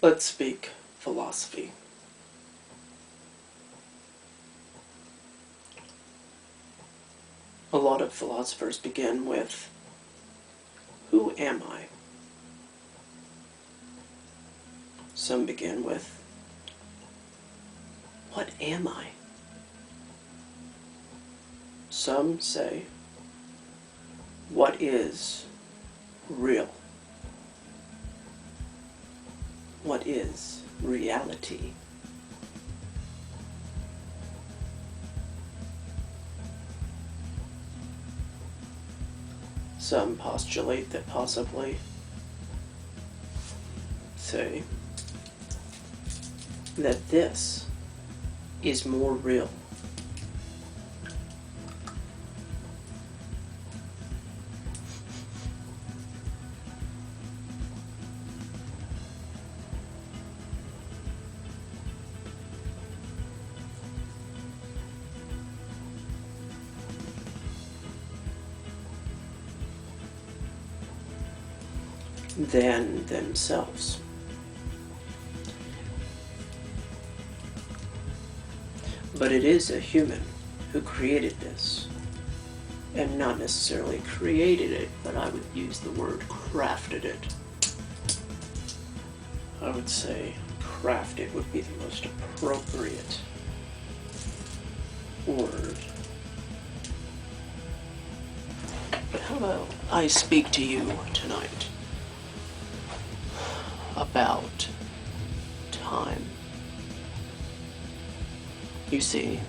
Let's speak philosophy. A lot of philosophers begin with, who am I? Some begin with, what am I? Some say, what is real? What is reality? Some postulate that possibly say that this is more real than themselves. But it is a human who created this, and not necessarily created it, but I would use the word crafted it. I would say crafted would be the most appropriate word. But how about I speak to you tonight about time? You see,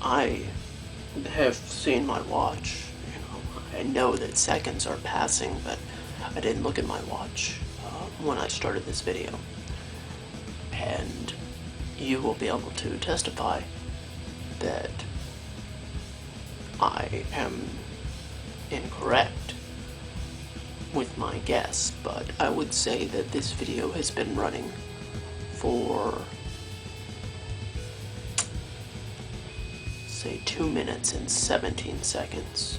I have seen my watch. I know that seconds are passing, but I didn't look at my watch when I started this video. And you will be able to testify that I am incorrect with my guess, but I would say that this video has been running for, say, 2 minutes and 17 seconds.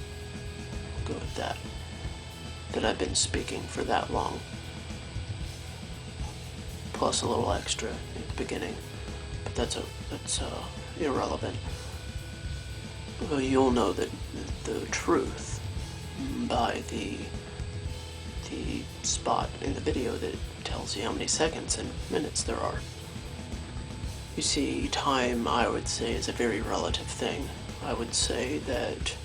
We'll go with that. That I've been speaking for that long. Plus a little extra at the beginning. But that's irrelevant. Well, you'll know that the truth by the spot in the video that tells you how many seconds and minutes there are. You see, time, I would say, is a very relative thing. I would say that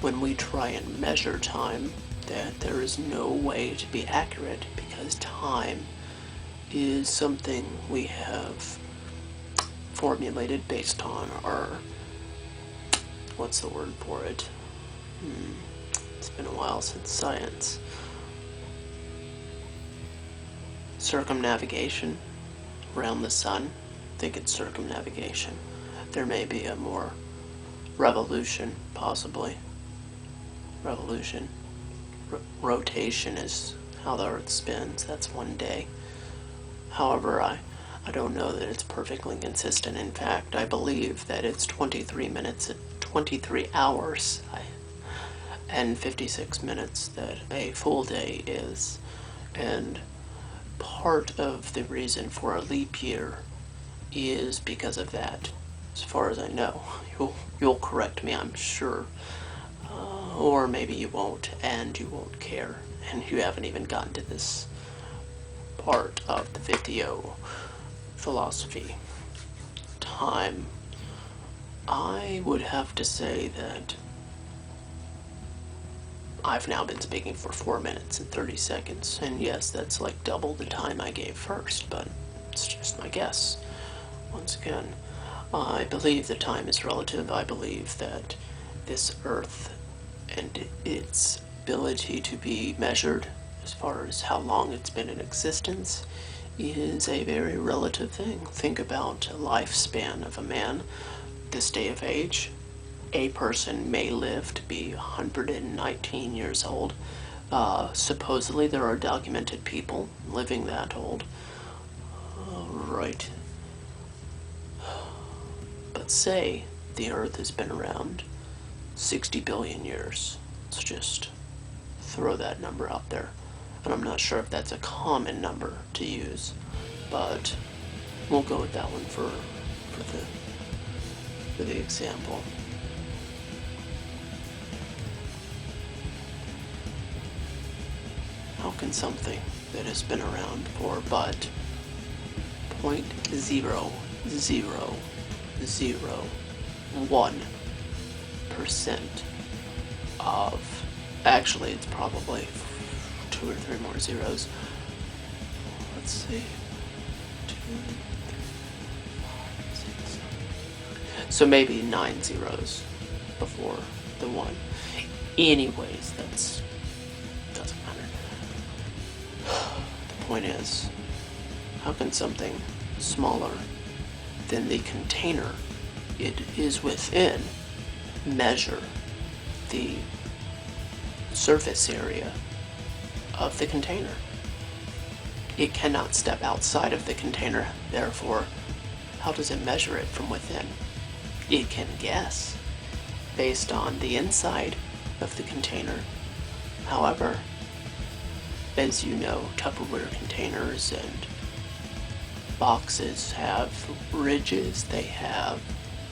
when we try and measure time, that there is no way to be accurate, because time is something we have formulated based on our, what's the word for it? It's been a while since science. Circumnavigation around the sun. I think it's circumnavigation. There may be a more revolution, possibly. Revolution. Rotation is how the Earth spins. That's one day. However, I don't know that it's perfectly consistent. In fact, I believe that it's 23 hours and 56 minutes that a full day is. And part of the reason for a leap year is because of that, as far as I know. You'll correct me, I'm sure. Or maybe you won't, and you won't care, and you haven't even gotten to this part of the video. Philosophy. Time. I would have to say that I've now been speaking for 4 minutes and 30 seconds, and yes, that's like double the time I gave first, but it's just my guess. Once again, I believe that time is relative. I believe that this Earth and its ability to be measured as far as how long it's been in existence is a very relative thing. Think about a lifespan of a man this day of age. A person may live to be 119 years old. Supposedly there are documented people living that old. Right. But say the Earth has been around 60 billion years. Let's just throw that number out there. And I'm not sure if that's a common number to use, but we'll go with that one for the example. How can something that has been around for but 0.0001% of, actually it's probably 2 or 3 more zeros. Let's see. 2, 3, 5, 6. So maybe 9 zeros before the 1. Anyways, doesn't matter. The point is, how can something smaller than the container it is within measure the surface area of the container? It cannot step outside of the container, therefore, how does it measure it from within? It can guess based on the inside of the container. However, as you know, Tupperware containers and boxes have ridges, they have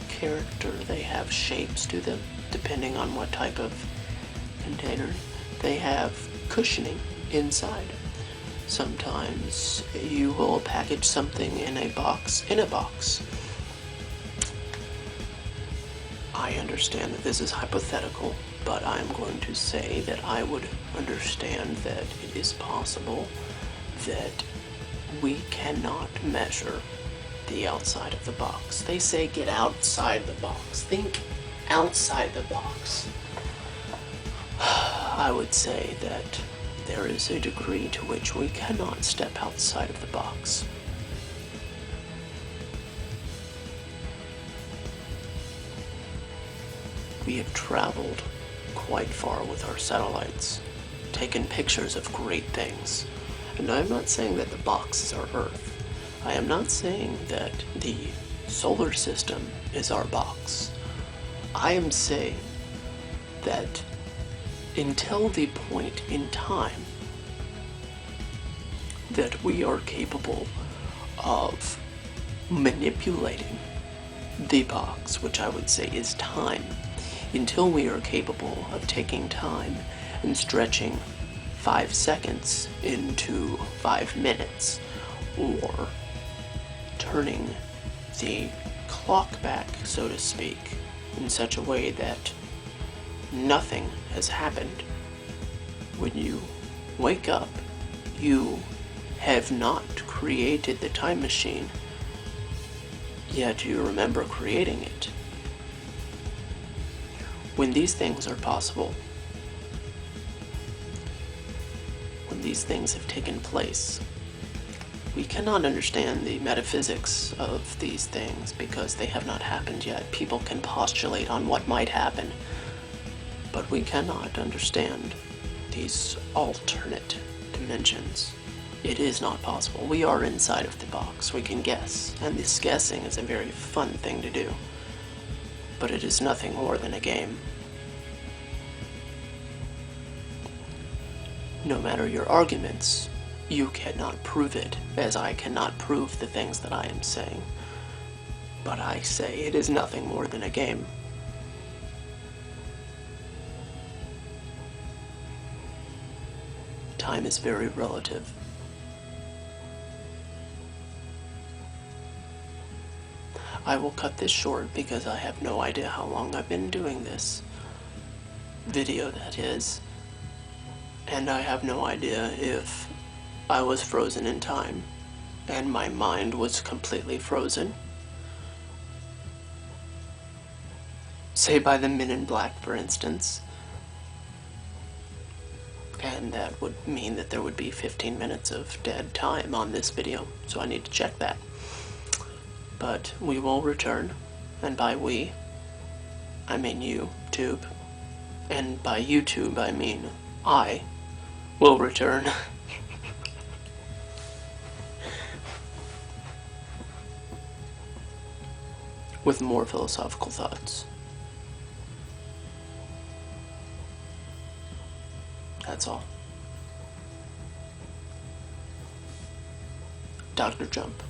character, they have shapes to them, depending on what type of container. They have cushioning inside. Sometimes you will package something in a box. I understand that this is hypothetical, but I'm going to say that I would understand that it is possible that we cannot measure the outside of the box. They say get outside the box. Think outside the box. I would say that there is a degree to which we cannot step outside of the box. We have traveled quite far with our satellites, taken pictures of great things. And I'm not saying that the box is our Earth. I am not saying that the solar system is our box. I am saying that until the point in time that we are capable of manipulating the box, which I would say is time, until we are capable of taking time and stretching 5 seconds into 5 minutes, or turning the clock back, so to speak, in such a way that nothing has happened. When you wake up, you have not created the time machine, yet you remember creating it. When these things are possible, when these things have taken place, we cannot understand the metaphysics of these things because they have not happened yet. People can postulate on what might happen, but we cannot understand these alternate dimensions. It is not possible. We are inside of the box. We can guess, and this guessing is a very fun thing to do, but it is nothing more than a game. No matter your arguments, you cannot prove it, as I cannot prove the things that I am saying. But I say it is nothing more than a game. Time is very relative. I will cut this short because I have no idea how long I've been doing this video, that is, and I have no idea if I was frozen in time and my mind was completely frozen, say by the Men in Black, for instance, and that would mean that there would be 15 minutes of dead time on this video, so I need to check that. But we will return, and by we, I mean YouTube, and by YouTube I mean I will return. With more philosophical thoughts. That's all. Dr. Jump.